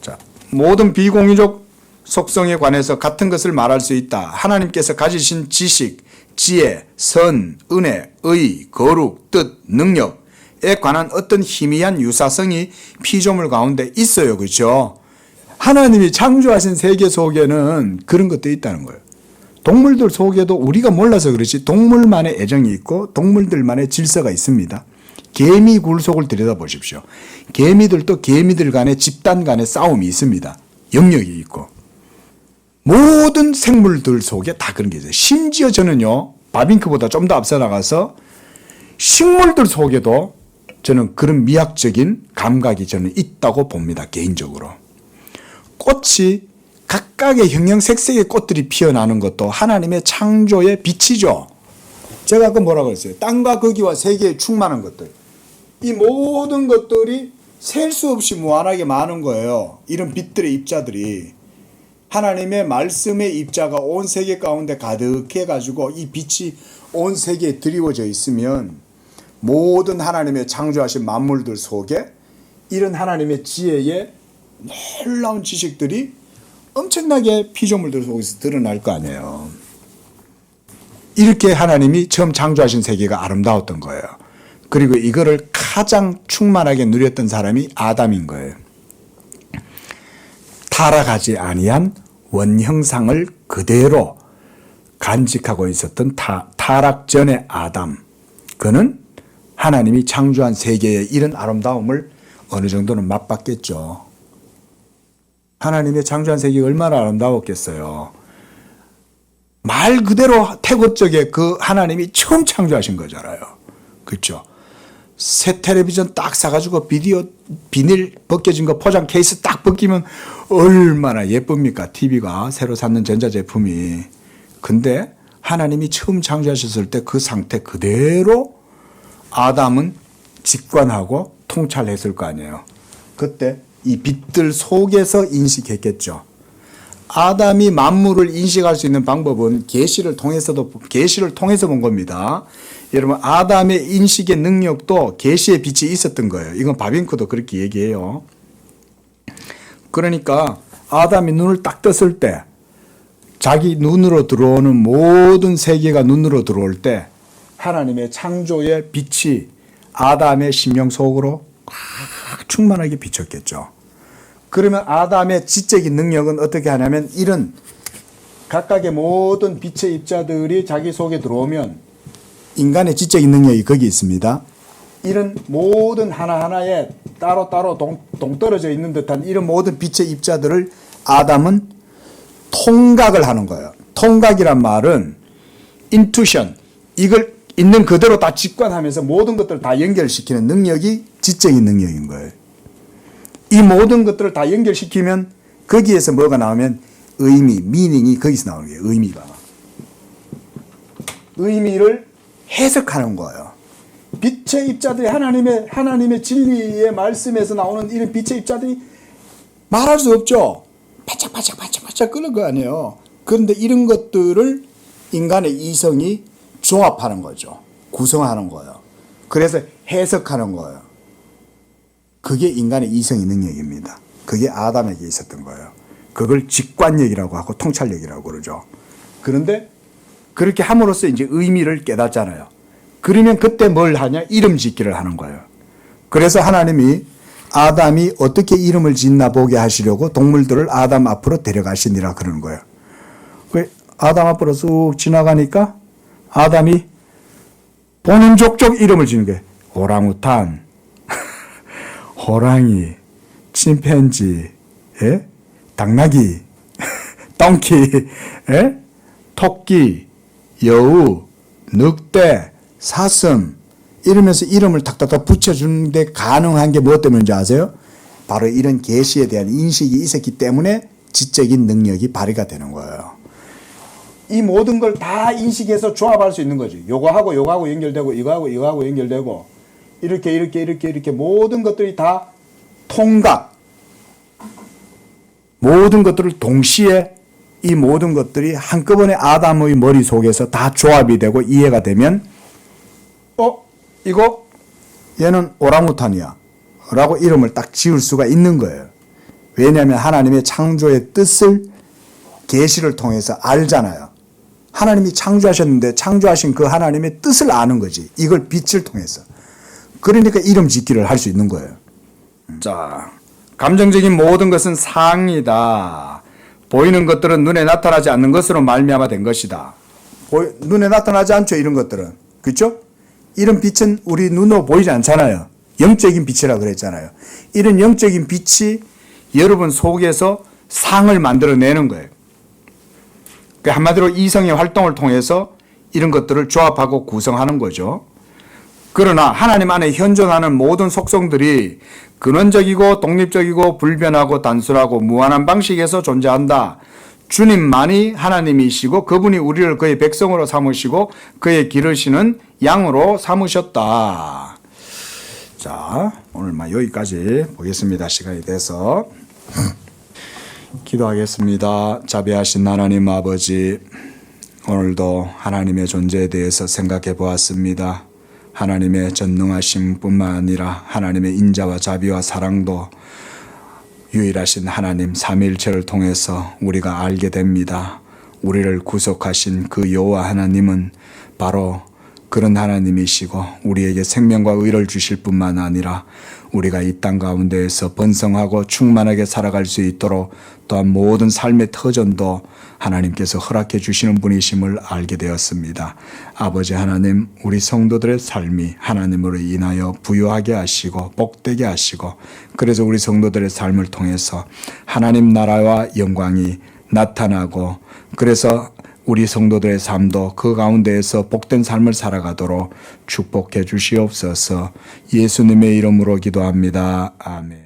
자, 모든 비공유적 속성에 관해서 같은 것을 말할 수 있다. 하나님께서 가지신 지식, 지혜, 선, 은혜, 의, 거룩, 뜻, 능력에 관한 어떤 희미한 유사성이 피조물 가운데 있어요. 그렇죠? 하나님이 창조하신 세계 속에는 그런 것도 있다는 거예요. 동물들 속에도 우리가 몰라서 그렇지 동물만의 애정이 있고 동물들만의 질서가 있습니다. 개미 굴속을 들여다보십시오. 개미들도 개미들 간의 집단 간의 싸움이 있습니다. 영역이 있고. 모든 생물들 속에 다 그런 게 있어요. 심지어 저는요, 바빙크보다 좀 더 앞서 나가서 식물들 속에도 저는 그런 미학적인 감각이 저는 있다고 봅니다. 개인적으로. 꽃이 각각의 형형색색의 꽃들이 피어나는 것도 하나님의 창조의 빛이죠. 제가 아까 뭐라고 했어요? 땅과 거기와 세계에 충만한 것들. 이 모든 것들이 셀 수 없이 무한하게 많은 거예요. 이런 빛들의 입자들이. 하나님의 말씀의 입자가 온 세계 가운데 가득해가지고 이 빛이 온 세계에 드리워져 있으면 모든 하나님의 창조하신 만물들 속에 이런 하나님의 지혜의 놀라운 지식들이 엄청나게 피조물들 속에서 드러날 거 아니에요. 이렇게 하나님이 처음 창조하신 세계가 아름다웠던 거예요. 그리고 이거를 가장 충만하게 누렸던 사람이 아담인 거예요. 타락하지 아니한 원형상을 그대로 간직하고 있었던 타락 전의 아담. 그는 하나님이 창조한 세계의 이런 아름다움을 어느 정도는 맛봤겠죠. 하나님의 창조한 세계가 얼마나 아름다웠겠어요. 말 그대로 태고적에 그 하나님이 처음 창조하신 거잖아요. 그렇죠? 새 텔레비전 딱 사가지고 비닐 벗겨진 거 포장 케이스 딱 벗기면 얼마나 예쁩니까? TV가 새로 샀는 전자제품이. 근데 하나님이 처음 창조하셨을 때 그 상태 그대로 아담은 직관하고 통찰했을 거 아니에요. 그때 이 빛들 속에서 인식했겠죠. 아담이 만물을 인식할 수 있는 방법은 계시를 통해서 본 겁니다. 여러분, 아담의 인식의 능력도 계시의 빛이 있었던 거예요. 이건 바빙크도 그렇게 얘기해요. 그러니까 아담이 눈을 딱 떴을 때 자기 눈으로 들어오는 모든 세계가 눈으로 들어올 때 하나님의 창조의 빛이 아담의 심령 속으로 충만하게 비쳤겠죠. 그러면 아담의 지적인 능력은 어떻게 하냐면 이런 각각의 모든 빛의 입자들이 자기 속에 들어오면 인간의 지적인 능력이 거기 있습니다. 이런 모든 하나하나에 따로따로 동떨어져 있는 듯한 이런 모든 빛의 입자들을 아담은 통각을 하는 거예요. 통각이란 말은 인투션, 이걸 있는 그대로 다 직관하면서 모든 것들을 다 연결시키는 능력이 지적인 능력인 거예요. 이 모든 것들을 다 연결시키면 거기에서 뭐가 나오면 의미, 미닝이 거기서 나오는 거예요. 의미를 해석하는 거예요. 빛의 입자들이 하나님의 진리의 말씀에서 나오는 이런 빛의 입자들이 말할 수 없죠. 바짝바짝 끓는 거 아니에요. 그런데 이런 것들을 인간의 이성이 조합하는 거죠. 구성하는 거예요. 그래서 해석하는 거예요. 그게 인간의 이성의 능력입니다. 그게 아담에게 있었던 거예요. 그걸 직관력이라고 하고 통찰력이라고 그러죠. 그런데 그렇게 함으로써 이제 의미를 깨닫잖아요. 그러면 그때 뭘 하냐? 이름 짓기를 하는 거예요. 그래서 하나님이 아담이 어떻게 이름을 짓나 보게 하시려고 동물들을 아담 앞으로 데려가시니라 그러는 거예요. 아담 앞으로 쑥 지나가니까 아담이 보는 족족 이름을 지는 거예요. 오랑우탄, 호랑이, 침팬지, 예? 당나귀, 똥키, 예? 토끼, 여우, 늑대, 사슴 이러면서 이름을 탁탁탁 붙여주는데 가능한 게 무엇 때문인지 아세요? 바로 이런 계시에 대한 인식이 있었기 때문에 지적인 능력이 발휘가 되는 거예요. 이 모든 걸 다 인식해서 조합할 수 있는 거지. 요거하고 연결되고 이거하고 연결되고 이렇게 모든 것들이 다 통각, 모든 것들을 동시에 이 모든 것들이 한꺼번에 아담의 머릿속에서 다 조합이 되고 이해가 되면 이거 얘는 오랑우탄이야 라고 이름을 딱 지을 수가 있는 거예요. 왜냐하면 하나님의 창조의 뜻을 계시를 통해서 알잖아요. 하나님이 창조하셨는데 창조하신 그 하나님의 뜻을 아는 거지. 이걸 빛을 통해서. 그러니까 이름 짓기를 할 수 있는 거예요. 자, 감정적인 모든 것은 상이다. 보이는 것들은 눈에 나타나지 않는 것으로 말미암아 된 것이다. 눈에 나타나지 않죠, 이런 것들은. 그렇죠? 이런 빛은 우리 눈으로 보이지 않잖아요. 영적인 빛이라 그랬잖아요. 이런 영적인 빛이 여러분 속에서 상을 만들어내는 거예요. 한마디로 이성의 활동을 통해서 이런 것들을 조합하고 구성하는 거죠. 그러나 하나님 안에 현존하는 모든 속성들이 근원적이고 독립적이고 불변하고 단순하고 무한한 방식에서 존재한다. 주님만이 하나님이시고 그분이 우리를 그의 백성으로 삼으시고 그의 기르시는 양으로 삼으셨다. 자, 오늘 여기까지 보겠습니다. 시간이 돼서 기도하겠습니다. 자비하신 하나님 아버지, 오늘도 하나님의 존재에 대해서 생각해 보았습니다. 하나님의 전능하심 뿐만 아니라 하나님의 인자와 자비와 사랑도 유일하신 하나님 삼위일체를 통해서 우리가 알게 됩니다. 우리를 구속하신 그 여호와 하나님은 바로 그런 하나님이시고 우리에게 생명과 의를 주실 뿐만 아니라 우리가 이 땅 가운데에서 번성하고 충만하게 살아갈 수 있도록 또한 모든 삶의 터전도 하나님께서 허락해 주시는 분이심을 알게 되었습니다. 아버지 하나님, 우리 성도들의 삶이 하나님으로 인하여 부유하게 하시고 복되게 하시고 그래서 우리 성도들의 삶을 통해서 하나님 나라와 영광이 나타나고 그래서 우리 성도들의 삶도 그 가운데에서 복된 삶을 살아가도록 축복해 주시옵소서. 예수님의 이름으로 기도합니다. 아멘.